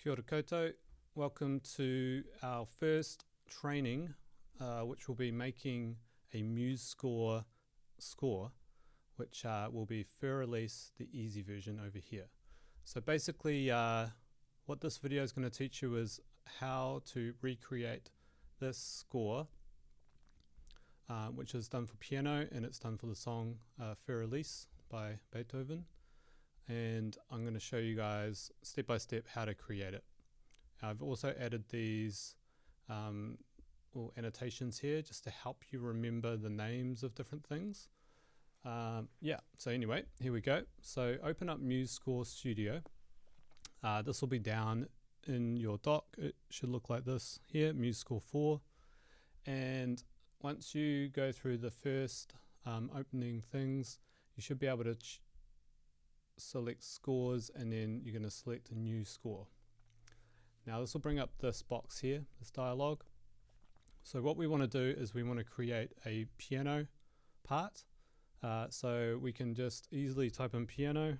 Kia ora koutou. Welcome to our first training, which will be making a Musescore score, which will be for Elise, the easy version over here. So basically, what this video is going to teach you is how to recreate this score, which is done for piano, and it's done for the song For Elise by Beethoven. And I'm going to show you guys step by step how to create it. I've also added these annotations here just to help you remember the names of different things. So anyway, here we go. So open up Musescore Studio. This will be down in your dock. It should look like this here, Musescore 4. And once you go through the first opening things, you should be able to select scores, and then you're going to select a new score. Now this will bring up this box here, this dialog. So what we want to do is we want to create a piano part. So we can just easily type in piano, and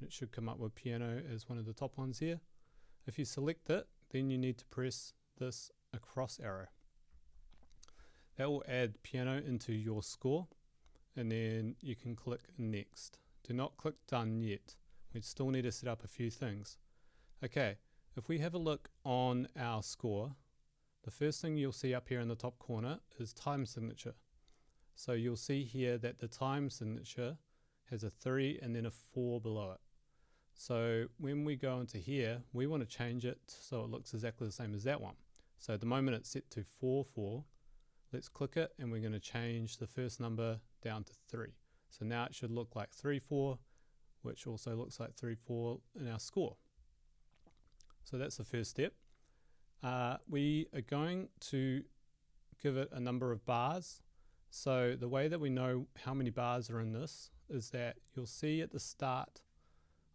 it should come up with piano as one of the top ones here. If you select it, then you need to press this across arrow. That will add piano into your score, and then you can click next. Do not click done yet. We still need to set up a few things. Okay, if we have a look on our score, the first thing you'll see up here in the top corner is time signature. So you'll see here that the time signature has a 3 and then a 4 below it. So when we go into here, we want to change it so it looks exactly the same as that one. So at the moment it's set to 4-4. Let's click it, and we're going to change the first number down to 3. So now it should look like 3-4, which also looks like 3-4 in our score. So that's the first step. We are going to give it a number of bars. So the way that we know how many bars are in this is that you'll see at the start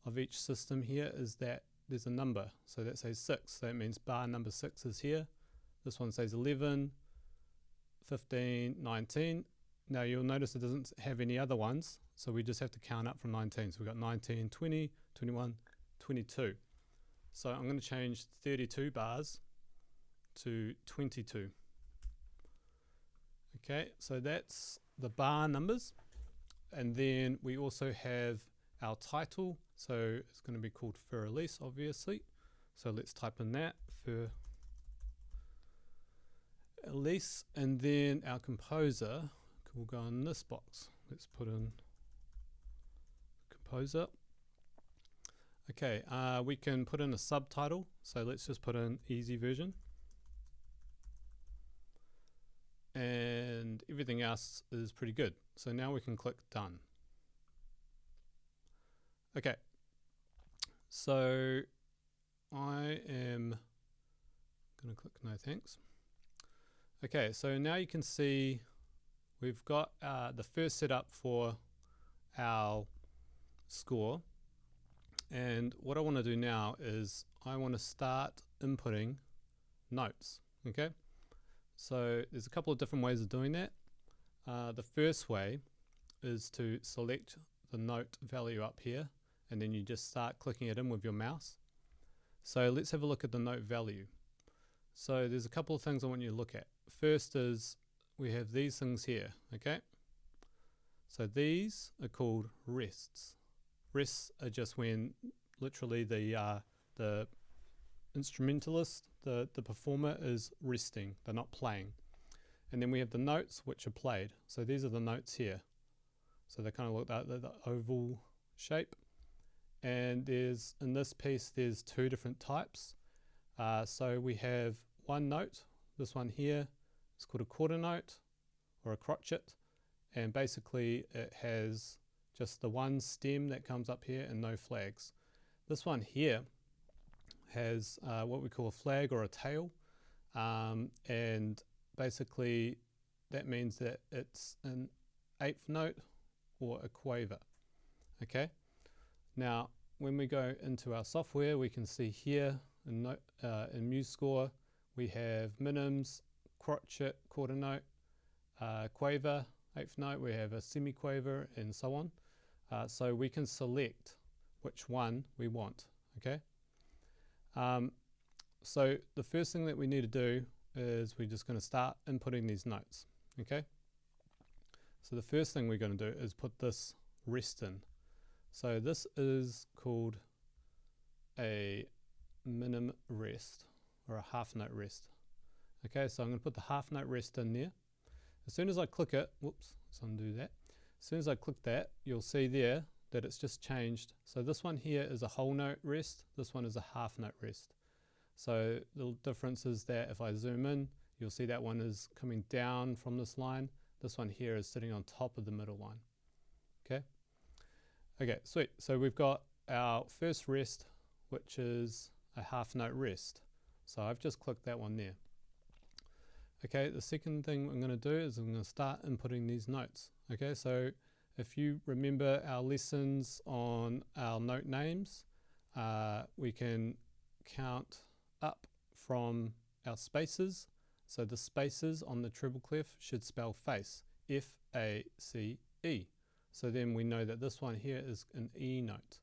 of each system here is that there's a number. So that says 6. So that means bar number 6 is here. This one says 11, 15, 19. Now you'll notice it doesn't have any other ones, so we just have to count up from 19. So we've got 19, 20, 21, 22. So I'm going to change 32 bars to 22. Okay, so that's the bar numbers. And then we also have our title. So it's going to be called For Elise, obviously. So let's type in that, For Elise. And then our composer will go in this box. Let's put in composer. Okay, we can put in a subtitle. So let's just put in easy version. And everything else is pretty good. So now we can click done. Okay, so I am going to click no thanks. Okay, so now you can see we've got the first setup for our score. And what I want to do now is I want to start inputting notes. Okay, so there's a couple of different ways of doing that. The first way is to select the note value up here, and then you just start clicking it in with your mouse. So let's have a look at the note value. So there's a couple of things I want you to look at. First is we have these things here, okay? So these are called rests. Rests are just when literally the instrumentalist, the performer is resting, they're not playing. And then we have the notes which are played. So these are the notes here. So they kind of look like the oval shape. And there's, in this piece, there's two different types. So we have one note, this one here, it's called a quarter note or a crotchet. And basically it has just the one stem that comes up here and no flags. This one here has what we call a flag or a tail. And basically that means that it's an eighth note or a quaver. Okay. Now, when we go into our software, we can see here in Musescore, we have minims, crotchet, quarter note, quaver, eighth note, we have a semi-quaver, and so on. So we can select which one we want, okay? So the first thing that we need to do is we're just going to start inputting these notes. Okay. So the first thing we're going to do is put this rest in. So this is called a minim rest or a half note rest. Okay, so I'm going to put the half note rest in there. As soon as I click it, whoops, let's undo that. As soon as I click that, you'll see there that it's just changed. So this one here is a whole note rest, this one is a half note rest. So the difference is that if I zoom in, you'll see that one is coming down from this line. This one here is sitting on top of the middle line. Okay. Okay, sweet. So we've got our first rest, which is a half note rest. So I've just clicked that one there. Okay, the second thing I'm going to do is I'm going to start inputting these notes. Okay, so if you remember our lessons on our note names, we can count up from our spaces. So the spaces on the treble clef should spell face, F-A-C-E. So then we know that this one here is an E note.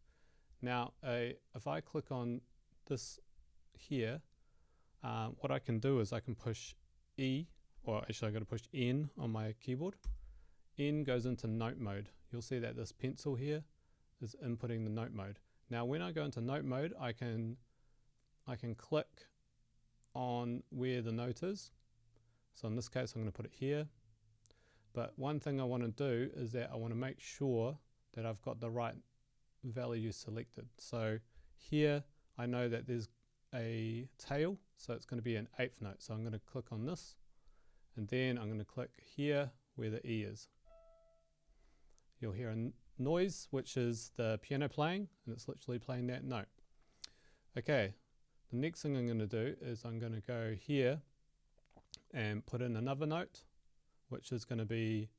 Now, if I click on this here, what I can do is I can push E, or actually I've got to push N on my keyboard. N goes into note mode. You'll see that this pencil here is inputting the note mode. Now when I go into note mode, I can click on where the note is. So in this case, I'm going to put it here. But one thing I want to do is that I want to make sure that I've got the right value selected. So here I know that there's a tail, so it's going to be an 8th note. So I'm going to click on this, and then I'm going to click here where the E is. You'll hear a noise, which is the piano playing, and it's literally playing that note. Okay, the next thing I'm going to do is I'm going to go here and put in another note, which is going to be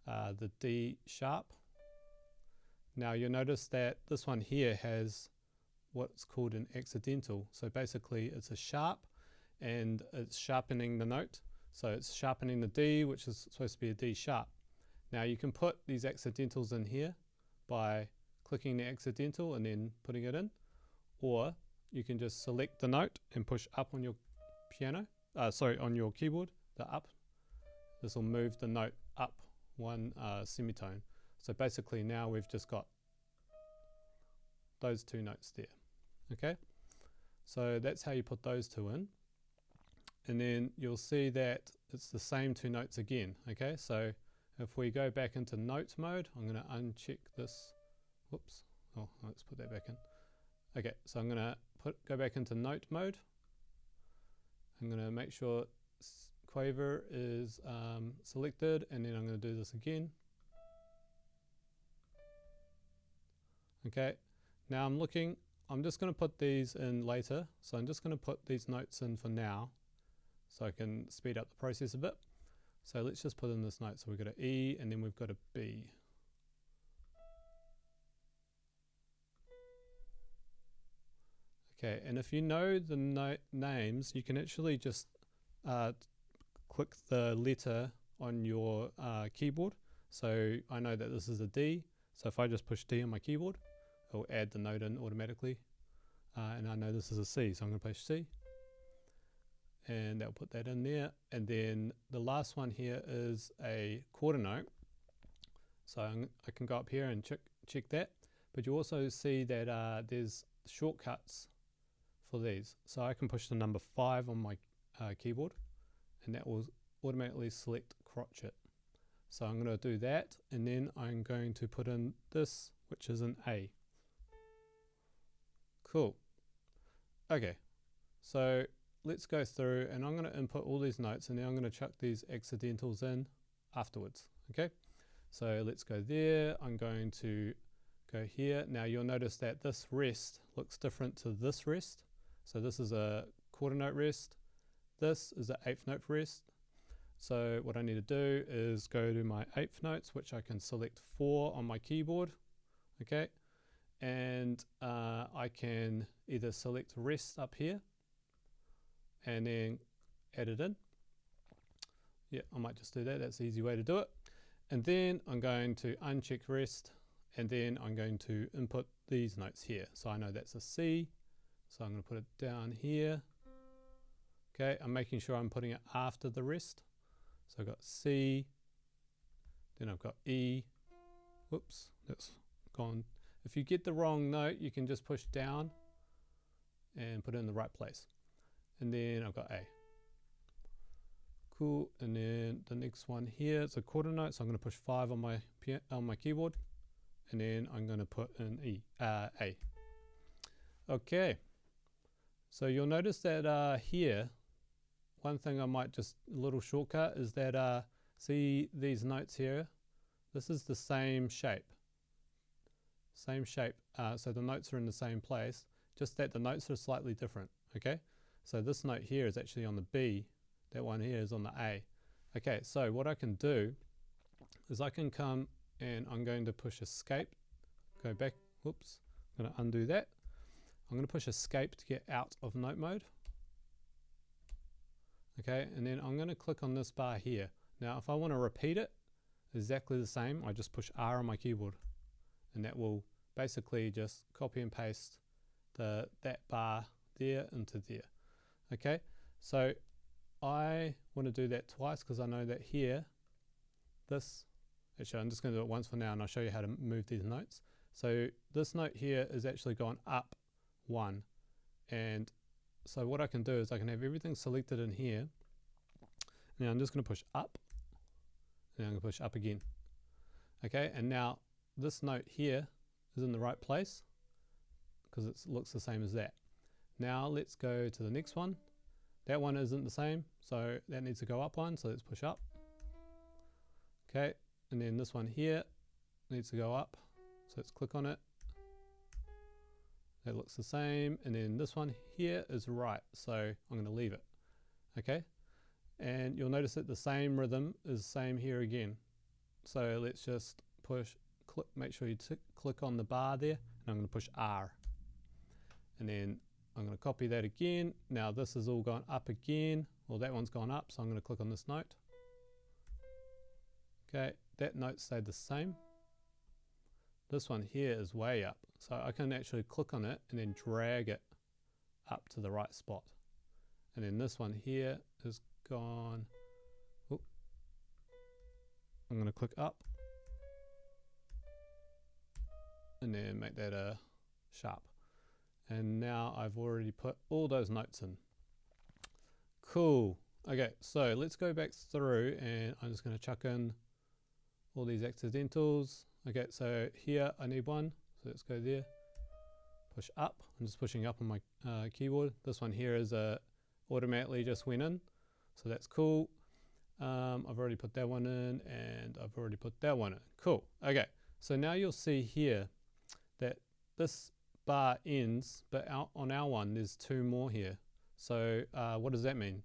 the D sharp. Now you'll notice that this one here has what's called an accidental. So basically it's a sharp and it's sharpening the note. So it's sharpening the D, which is supposed to be a D sharp. Now you can put these accidentals in here by clicking the accidental and then putting it in, or you can just select the note and push up on your piano, on your keyboard, the up. This will move the note up one semitone. So basically now we've just got those two notes there. Okay, so that's how you put those two in, and then you'll see that it's the same two notes again. Okay, so if we go back into note mode, I'm going to uncheck this. Whoops. Oh, let's put that back in. Okay, so I'm going to go back into note mode. I'm going to make sure Quaver is selected, and then I'm going to do this again. Okay, now I'm just going to put these in later, so I'm just going to put these notes in for now so I can speed up the process a bit. So let's just put in this note. So we've got an E and then we've got a B. Okay, and if you know the note names, you can actually just click the letter on your keyboard. So I know that this is a D, so if I just push D on my keyboard, it'll add the note in automatically. And I know this is a C, so I'm going to push C. And that'll put that in there. And then the last one here is a quarter note. So I can go up here and check that. But you also see that there's shortcuts for these. So I can push the number 5 on my keyboard, and that will automatically select crotchet. So I'm going to do that, and then I'm going to put in this, which is an A. Cool. Okay, so let's go through, and I'm going to input all these notes, and then I'm going to chuck these accidentals in afterwards. Okay, so let's go there. I'm going to go here. Now you'll notice that this rest looks different to this rest. So this is a quarter note rest. This is an 8th note rest. So what I need to do is go to my 8th notes, which I can select 4 on my keyboard. Okay, and I can either select rest up here and then add it in. Yeah, I might just do that. That's the easy way to do it. And then I'm going to uncheck rest, and then I'm going to input these notes here. So I know that's a C, So I'm going to put it down here. Okay, I'm making sure I'm putting it after the rest. So I've got C, then I've got E. Whoops, that's gone. If you get the wrong note, you can just push down and put it in the right place. And then I've got A. Cool, and then the next one here is a quarter note, so I'm going to push 5 on my keyboard, and then I'm going to put in A. Okay, so you'll notice that here, one thing I might just, a little shortcut is that see these notes here, this is the same shape. So the notes are in the same place, just that the notes are slightly different. Okay, so this note here is actually on the B, that one here is on the A. Okay, so what I can do is I can come and I'm going to push escape, go back, whoops, I'm going to undo that. I'm going to push escape to get out of note mode. Okay, and then I'm going to click on this bar here. Now if I want to repeat it exactly the same, I just push R on my keyboard, and that will basically just copy and paste that bar there into there. Okay, so I want to do that twice because I know that here, actually I'm just going to do it once for now and I'll show you how to move these notes. So this note here is actually gone up 1, and so what I can do is I can have everything selected in here. Now I'm just going to push up, and I'm going to push up again. Okay, and now this note here is in the right place because it looks the same as that. Now let's go to the next one. That one isn't the same, so that needs to go up 1, so let's push up. Okay, and then this one here needs to go up, so let's click on it. That looks the same, and then this one here is right, so I'm going to leave it. Okay, and you'll notice that the same rhythm is same here again. So let's just make sure you click on the bar there, and I'm going to push R. And then I'm going to copy that again. Now this has all gone up again. Well, that one's gone up, so I'm going to click on this note. Okay, that note stayed the same. This one here is way up, so I can actually click on it and then drag it up to the right spot. And then this one here is gone. Oop. I'm going to click up and then make that sharp. And now I've already put all those notes in. Cool. Okay, so let's go back through and I'm just going to chuck in all these accidentals. Okay, so here I need one, so let's go there. Push up. I'm just pushing up on my keyboard. This one here is automatically just went in, so that's cool. I've already put that one in, and I've already put that one in. Cool. Okay, so now you'll see here that this bar ends, but on our one there's 2 more here. So what does that mean?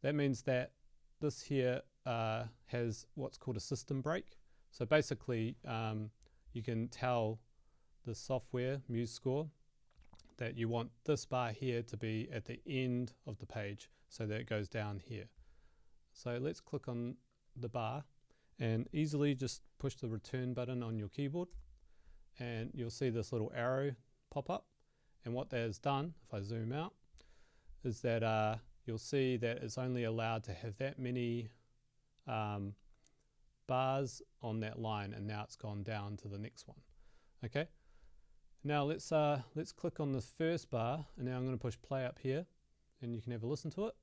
That means that this here has what's called a system break. So basically you can tell the software Musescore that you want this bar here to be at the end of the page so that it goes down here. So let's click on the bar and easily just push the return button on your keyboard, and you'll see this little arrow pop up. And what that has done, if I zoom out, is that you'll see that it's only allowed to have that many bars on that line, and now it's gone down to the next one. Okay, now let's click on the first bar, and now I'm going to push play up here and you can have a listen to it.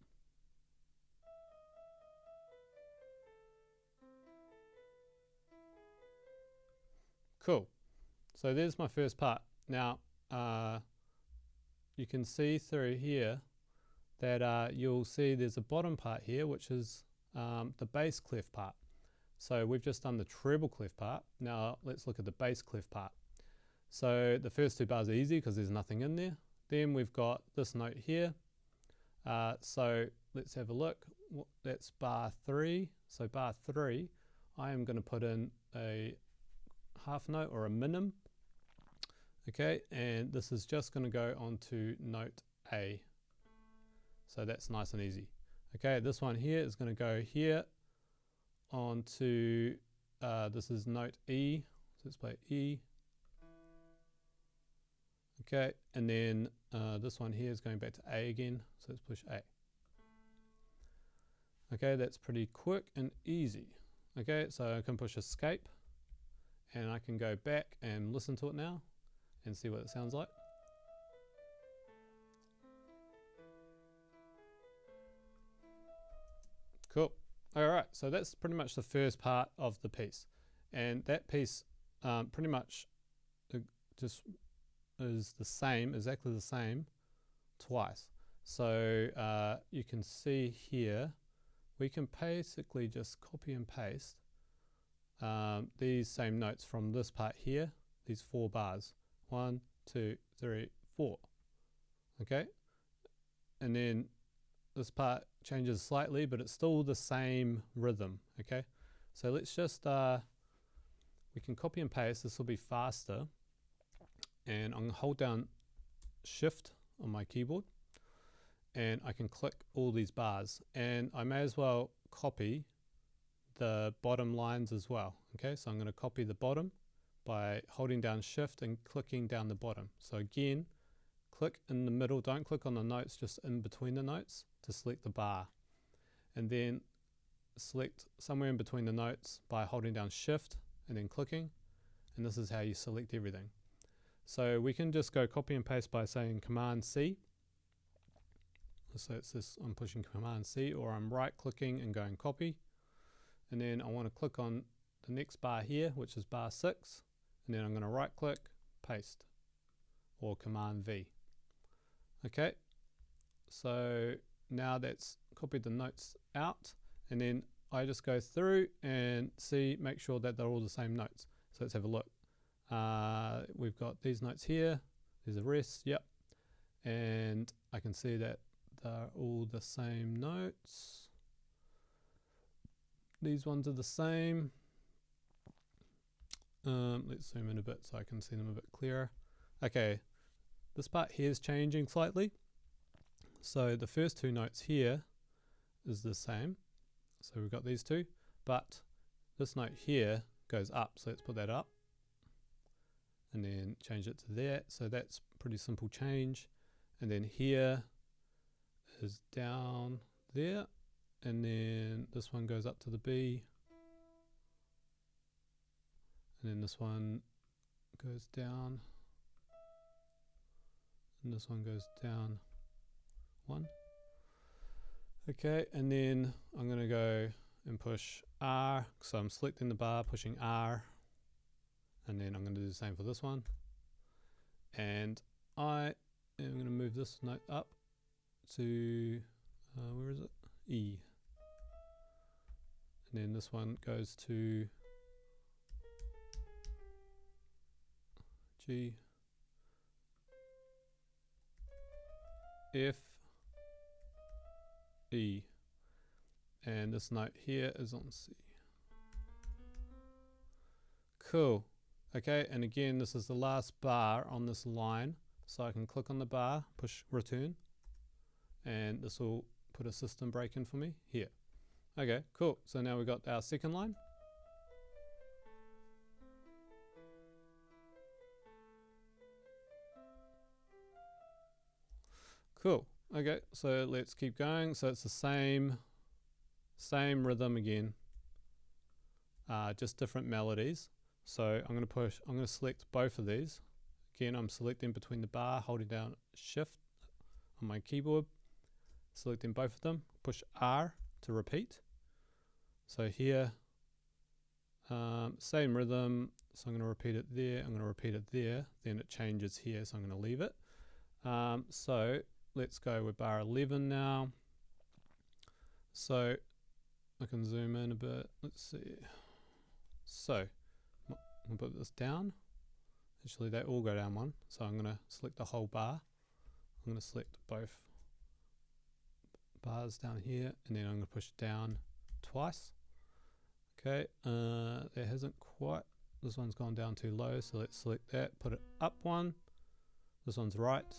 Cool, so there's my first part. Now you can see through here that you'll see there's a bottom part here, which is the bass clef part. So we've just done the treble clef part. Now let's look at the bass clef part. So the first 2 bars are easy because there's nothing in there. Then we've got this note here. So let's have a look. That's bar 3. So bar 3, I am going to put in a half note or a minim. Okay, and this is just going to go onto note A. So that's nice and easy. Okay, this one here is going to go here onto, this is note E. So let's play E. Okay, and then this one here is going back to A again, so let's push A. Okay, that's pretty quick and easy. Okay, so I can push escape and I can go back and listen to it now and see what it sounds like. Cool. All right, so that's pretty much the first part of the piece. And that piece pretty much just is the same, exactly the same, twice. So you can see here, we can basically just copy and paste these same notes from this part here, these 4 bars. 1, 2, 3, 4. Okay, and then this part changes slightly, but it's still the same rhythm. Okay, so let's just we can copy and paste. This will be faster, and I'm gonna hold down Shift on my keyboard, and I can click all these bars, and I may as well copy the bottom lines as well. Okay, so I'm going to copy the bottom by holding down Shift and clicking down the bottom. So again, click in the middle, don't click on the notes, just in between the notes to select the bar, and then select somewhere in between the notes by holding down Shift and then clicking, and this is how you select everything. So we can just go copy and paste by saying Command C. So it's this, I'm pushing Command C, or I'm right clicking and going copy, and then I want to click on the next bar here, which is bar 6, and then I'm going to right click, paste, or Command V. Okay, so now that's copied the notes out, and then I just go through and make sure that they're all the same notes. So let's have a look. We've got these notes here, there's the rest, yep, and I can see that they're all the same notes. These ones are the same. Let's zoom in a bit so I can see them a bit clearer. Okay, this part here is changing slightly. So the first 2 notes here is the same. So we've got these 2, but this note here goes up. So let's put that up and then change it to that. So that's pretty simple change. And then here is down there. And then this one goes up to the B. And then this one goes down. And this one goes down 1. Okay, and then I'm going to go and push R. So I'm selecting the bar, pushing R. And then I'm going to do the same for this one. And I am going to move this note up to, where is it? E. And then this one goes to G, F, E, and this note here is on C. Cool. Okay, and again, this is the last bar on this line, so I can click on the bar, push return, and this will put a system break in for me here. Okay, cool. So now we've got our second line. Cool. Okay, so let's keep going. So it's the same rhythm again, just different melodies. So I'm going to select both of these. Again, I'm selecting between the bar, holding down Shift on my keyboard, selecting both of them, push R to repeat. So here, same rhythm, so I'm going to repeat it there, I'm going to repeat it there, then it changes here, so I'm going to leave it. So let's go with bar 11 now. So I can zoom in a bit, let's see. So I'm going to put this down. Actually, they all go down 1, so I'm going to select the whole bar. I'm going to select both bars down here, and then I'm going to push down twice. Okay, it hasn't quite, this one's gone down too low, so let's select that, put it up 1. This one's right.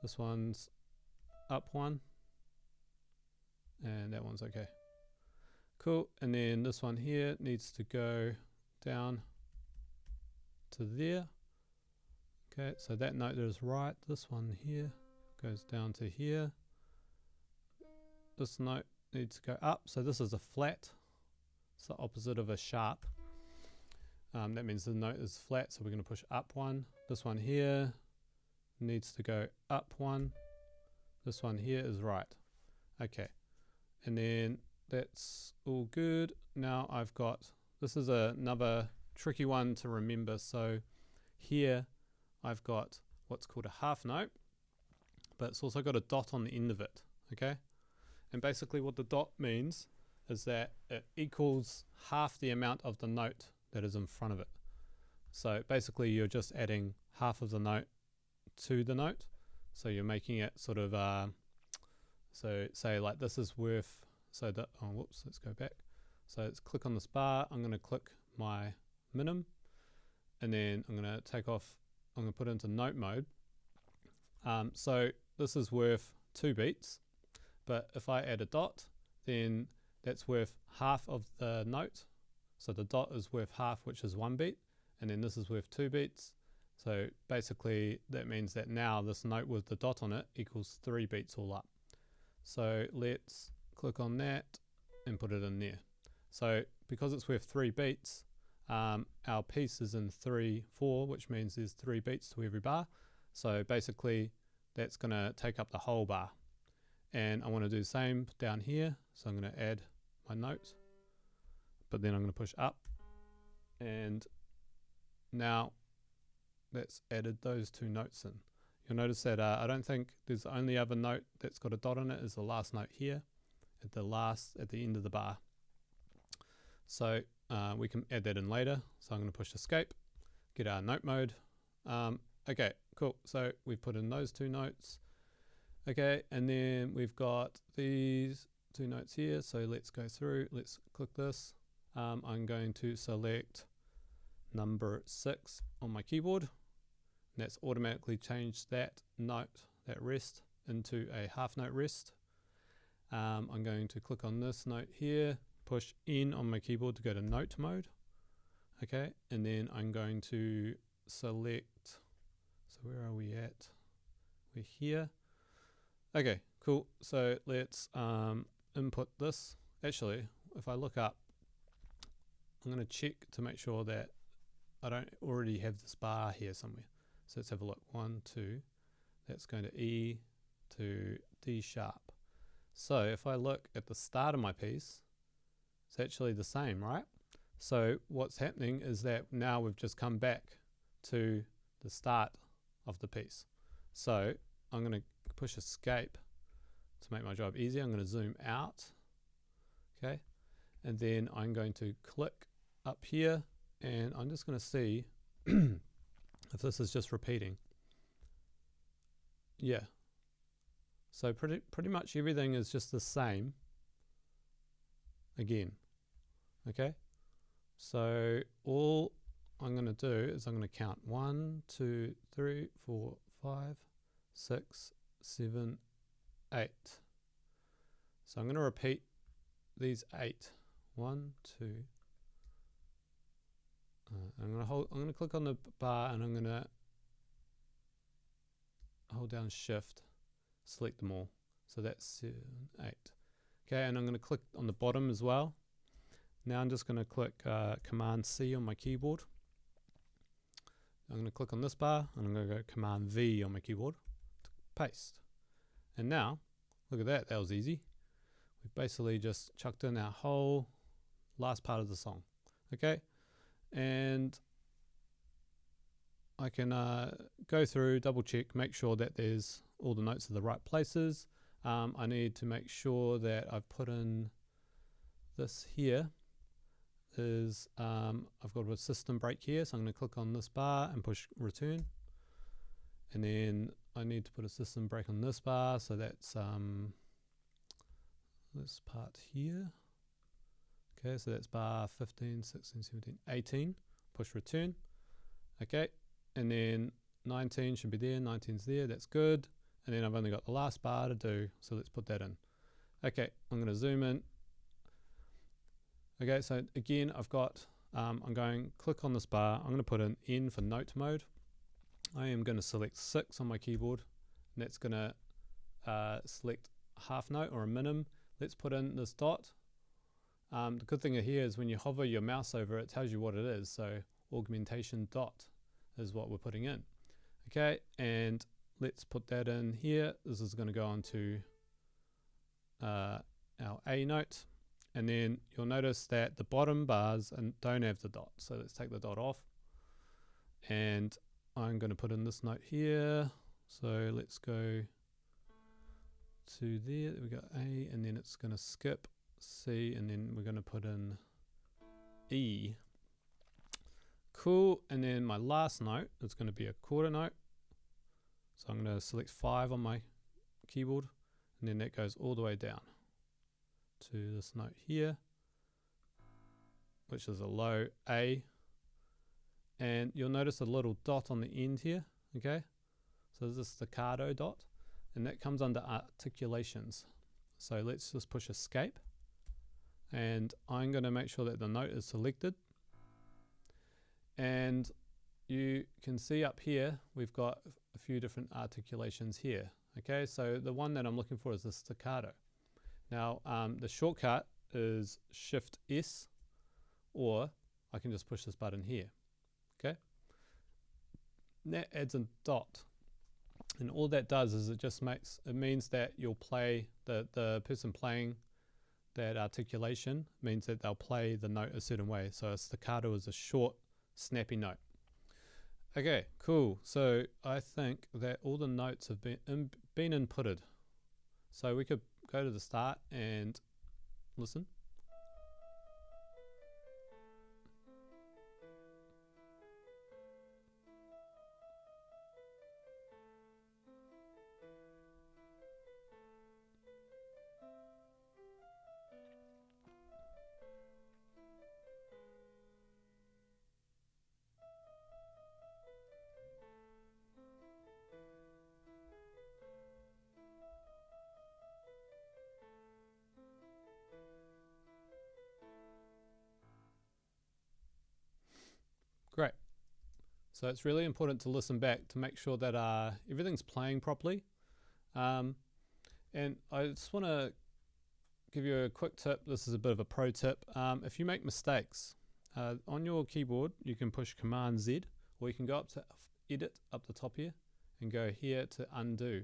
This one's up 1. And that one's okay. Cool, and then this one here needs to go down to there. Okay, so that note is right. This one here goes down to here. This note needs to go up. So this is a flat. It's the opposite of a sharp. That means the note is flat, so we're going to push up one. This one here needs to go up one. This one here is right. Okay, and then that's all good. Now I've got, this is another tricky one to remember. So here I've got what's called a half note, but it's also got a dot on the end of it. Okay, and basically what the dot means is that it equals half the amount of the note that is in front of it. So basically you're just adding half of the note to the note. So you're making it sort of, so say like this is worth, so that, oh whoops, let's go back. So let's click on this bar, I'm going to click my minim, and then I'm going to take off, I'm going to put it into note mode. So this is worth 2 beats, but if I add a dot, then that's worth half of the note. So the dot is worth half, which is 1 beat, and then this is worth 2 beats. So basically that means that now this note with the dot on it equals 3 beats all up. So let's click on that and put it in there. So because it's worth 3 beats, our piece is in 3/4, which means there's 3 beats to every bar. So basically that's going to take up the whole bar. And I want to do the same down here. So I'm going to add my note, but then I'm going to push up, and now that's added those 2 notes in. You'll notice that I don't think there's the only other note that's got a dot on it is the last note here at the end of the bar. So we can add that in later. So I'm going to push escape, get our note mode. Okay, cool. So we've put in those 2 notes. Okay, and then we've got these 2 notes here. So let's go through, let's click this. I'm going to select number 6 on my keyboard. And that's automatically changed that note, that rest, into a half note rest. I'm going to click on this note here, push N on my keyboard to go to note mode. Okay, and then I'm going to select, so where are we at? We're here. Okay, cool. So let's input this. Actually, if I look up, I'm going to check to make sure that I don't already have this bar here somewhere. So let's have a look. 1, 2. That's going to E to D sharp. So if I look at the start of my piece, it's actually the same, right? So what's happening is that now we've just come back to the start of the piece. So I'm going to push escape to make my job easier. I'm going to zoom out. Okay. And then I'm going to click up here, and I'm just going to see if this is just repeating. Yeah. So pretty much everything is just the same again. Okay. So all I'm going to do is I'm going to count 1, 2, 3, 4, 5, 6, 7, 8. So I'm going to repeat these 8. 1, 2. I'm going to click on the bar, and I'm going to hold down Shift, select them all. So that's 7, 8. Okay, and I'm going to click on the bottom as well. Now I'm just going to click Command C on my keyboard. I'm going to click on this bar, and I'm going to go Command V on my keyboard to paste. And now, look at that, that was easy. We basically just chucked in our whole last part of the song. Okay, and I can go through, double check, make sure that there's all the notes are the right places. I need to make sure that I've put in this here is I've got a system break here, so I'm going to click on this bar and push return, and then I need to put a system break on this bar, so that's this part here. Okay, so that's bar 15, 16, 17, 18, push return. Okay, and then 19 should be there, 19's there, that's good, and then I've only got the last bar to do, so let's put that in. Okay, I'm going to zoom in. Okay, so again, I've got, I'm going click on this bar, I'm going to put in N for note mode, I am going to select 6 on my keyboard, and that's going to select half note or a minim. Let's put in this dot. The good thing here is when you hover your mouse over it, it tells you what it is. So augmentation dot is what we're putting in. Okay, and let's put that in here. This is going to go on to our A note, and then you'll notice that the bottom bars don't have the dot. So let's take the dot off, and I'm going to put in this note here. So let's go to there. We got A, and then it's going to skip C, and then we're going to put in E. Cool. And then my last note is going to be a quarter note. So I'm going to select 5 on my keyboard, and then that goes all the way down to this note here, which is a low A. And you'll notice a little dot on the end here. Okay, so this is staccato dot, and that comes under articulations. So let's just push escape, and I'm going to make sure that the note is selected. And you can see up here we've got a few different articulations here. Okay, so the one that I'm looking for is the staccato. Now the shortcut is Shift S, or I can just push this button here. Okay, and that adds a dot, and all that does is it means that you'll play the person playing that articulation means that they'll play the note a certain way. So a staccato is a short, snappy note. Okay, cool. So I think that all the notes have been inputted. So we could go to the start and listen. Great. So it's really important to listen back to make sure that everything's playing properly. And I just want to give you a quick tip. This is a bit of a pro tip. If you make mistakes on your keyboard, you can push Command Z, or you can go up to Edit up the top here and go here to Undo.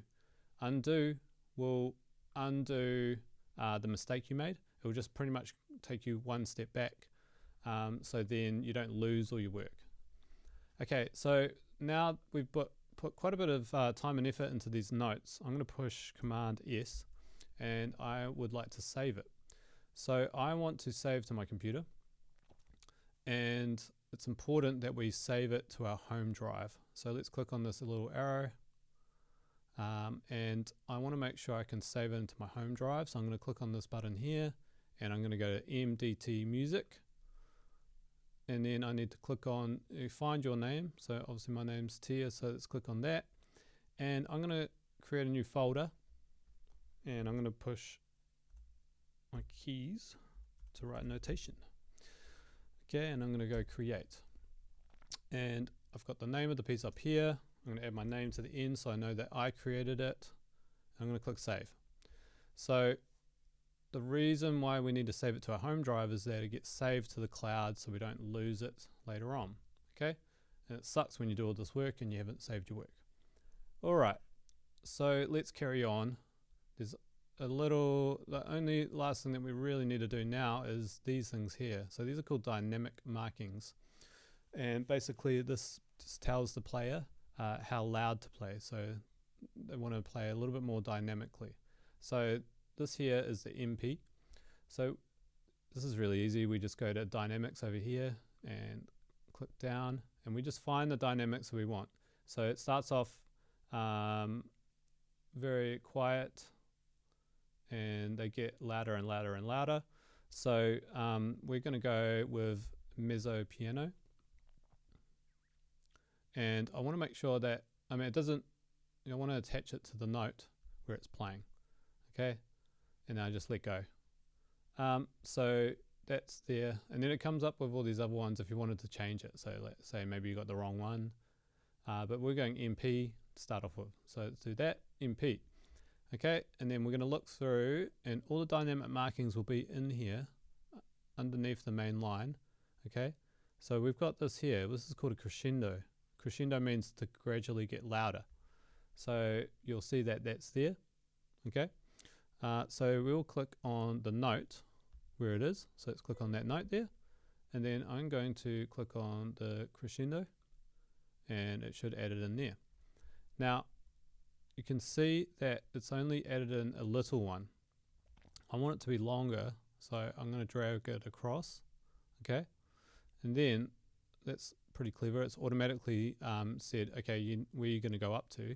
Undo will undo the mistake you made. It will just pretty much take you one step back, so then you don't lose all your work. Okay, so now we've put quite a bit of time and effort into these notes. I'm going to push Command S, and I would like to save it. So I want to save to my computer, and it's important that we save it to our home drive. So let's click on this little arrow, and I want to make sure I can save it into my home drive. So I'm going to click on this button here, and I'm going to go to MDT Music, and then I need to click on find your name. So obviously my name's Tia, so let's click on that, and I'm going to create a new folder, and I'm going to push my keys to write notation. Okay, and I'm going to go create, and I've got the name of the piece up here. I'm going to add my name to the end so I know that I created it. I'm going to click save. So the reason why we need to save it to our home drive is that it gets saved to the cloud so we don't lose it later on. Okay, and it sucks when you do all this work and you haven't saved your work. All right, so let's carry on. There's the only last thing that we really need to do now is these things here. So these are called dynamic markings, and basically this just tells the player how loud to play. So they want to play a little bit more dynamically. So this here is the MP. So this is really easy. We just go to dynamics over here and click down, and we just find the dynamics that we want. So it starts off very quiet, and they get louder and louder and louder. So we're going to go with mezzo piano, and I want to make sure that, it doesn't, I want to attach it to the note where it's playing. Okay, and then I just let go. So that's there, and then it comes up with all these other ones if you wanted to change it. So let's say maybe you got the wrong one. but we're going MP to start off with. So let's do that, MP. Okay, and then we're going to look through, and all the dynamic markings will be in here underneath the main line. Okay, so we've got this here. This is called a crescendo. Crescendo means to gradually get louder. So you'll see that that's there. Okay, so we'll click on the note where it is. So let's click on that note there. And then I'm going to click on the crescendo, and it should add it in there. Now, you can see that it's only added in a little one. I want it to be longer, so I'm going to drag it across. Okay, and then that's pretty clever. It's automatically said, okay, where you're going to go up to.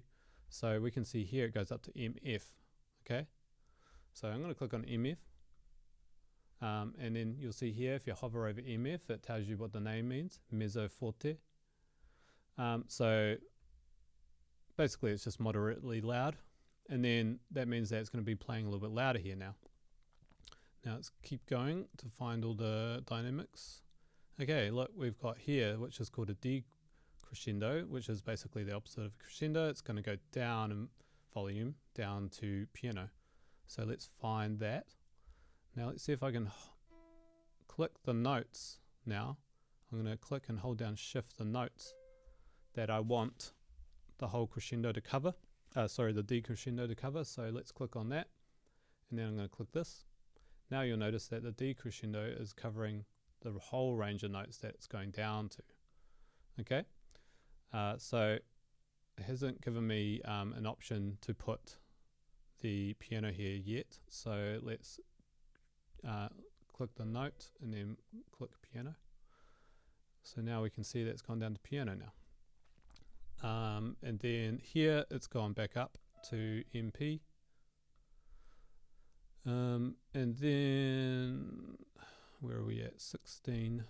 So we can see here it goes up to MF. Okay, so I'm going to click on MF. And then you'll see here, if you hover over MF, it tells you what the name means, mezzo forte. So basically it's just moderately loud, and then that means that it's going to be playing a little bit louder here now. Now let's keep going to find all the dynamics. Okay, look, we've got here, which is called a decrescendo, which is basically the opposite of a crescendo. It's going to go down in volume, down to piano. So let's find that. Now let's see if I can click the notes now. I'm going to click and hold down shift the notes that I want the whole crescendo to cover. The decrescendo to cover. So let's click on that, and then I'm going to click this. Now you'll notice that the decrescendo is covering the whole range of notes that it's going down to. Okay, so it hasn't given me an option to put the piano here yet. So let's click the note and then click piano. So now we can see that it's gone down to piano now. And then here it's gone back up to MP. And then where are we at? 16.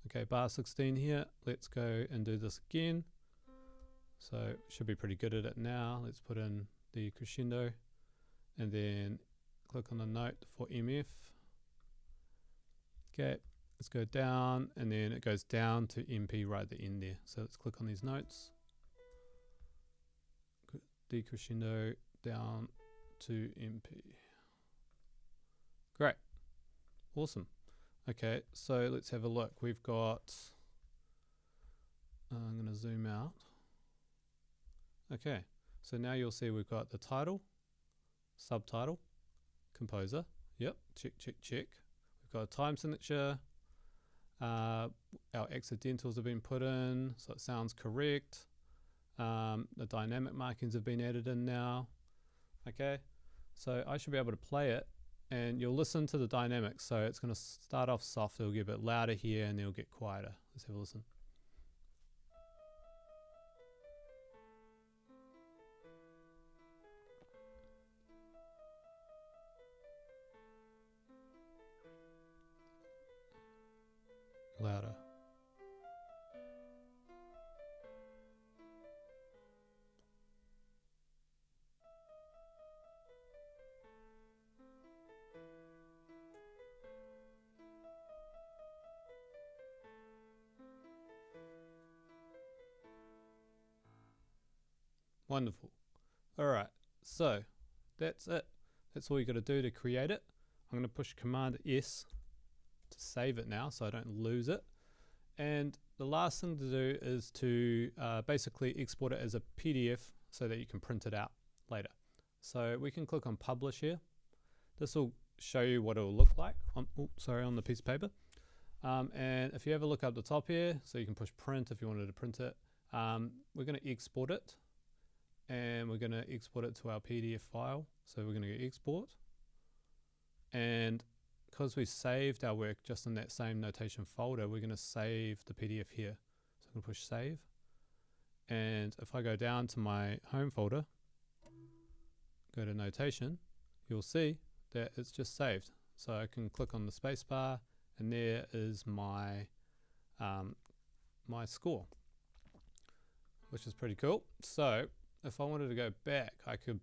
Okay, bar 16 here. Let's go and do this again. So should be pretty good at it now. Let's put in the crescendo and then click on the note for MF. Okay, let's go down, and then it goes down to MP right at the end there. So let's click on these notes. Decrescendo down to MP. Great. Awesome. Okay, so let's have a look. We've got, I'm going to zoom out. Okay, so now you'll see we've got the title, subtitle, composer. Yep, check, check, check. We've got a time signature. Our accidentals have been put in, so it sounds correct. The dynamic markings have been added in now. Okay, so I should be able to play it, and you'll listen to the dynamics. So it's going to start off soft, it'll get a bit louder here, and then it'll get quieter. Let's have a listen. Louder. Wonderful. All right, so that's it. That's all you got to do to create it. I'm going to push Command S to save it now so I don't lose it. And the last thing to do is to basically export it as a PDF so that you can print it out later. So we can click on Publish here. This will show you what it will look like on, on the piece of paper. And if you have a look up the top here, so you can push print if you wanted to print it. We're going to export it, and we're going to export it to our PDF file. So we're going to go export, and because we saved our work just in that same notation folder, we're going to save the PDF here. So I'm going to push save, and if I go down to my home folder, go to notation, you'll see that it's just saved. So I can click on the space bar, and there is my my score, which is pretty cool. So if I wanted to go back, I could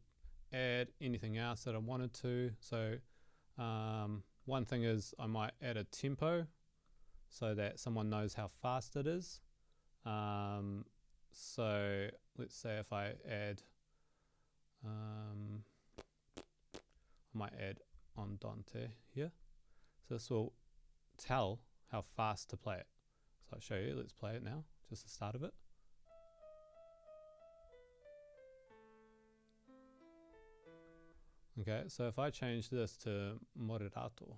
add anything else that I wanted to. So one thing is I might add a tempo so that someone knows how fast it is. so let's say if I add, I might add andante here. So this will tell how fast to play it. So I'll show you, let's play it now, just the start of it. Okay, so if I change this to moderato,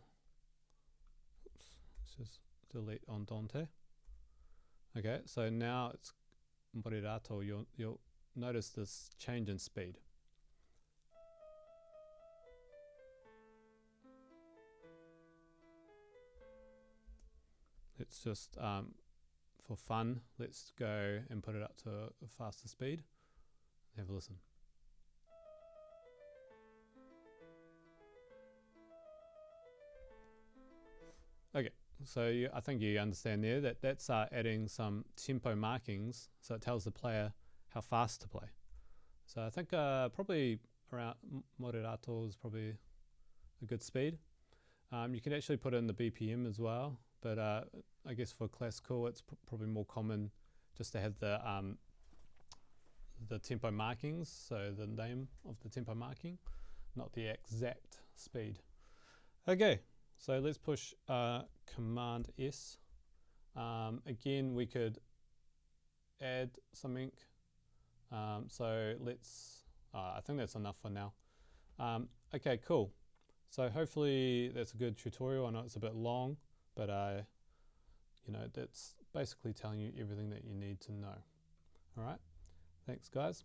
oops, let's just delete andante. Okay, so now it's moderato, you'll notice this change in speed. Let's just, for fun, let's go and put it up to a faster speed. Have a listen. Okay, so I think you understand there that that's adding some tempo markings, so it tells the player how fast to play. So I think probably around moderato is probably a good speed. You can actually put in the BPM as well, but I guess for classical it's probably more common just to have the tempo markings, so the name of the tempo marking, not the exact speed. Okay, so let's push Command S. Again, we could add something. So let's, I think that's enough for now. Okay, cool. So hopefully that's a good tutorial. I know it's a bit long, but you know, that's basically telling you everything that you need to know. All right, thanks guys.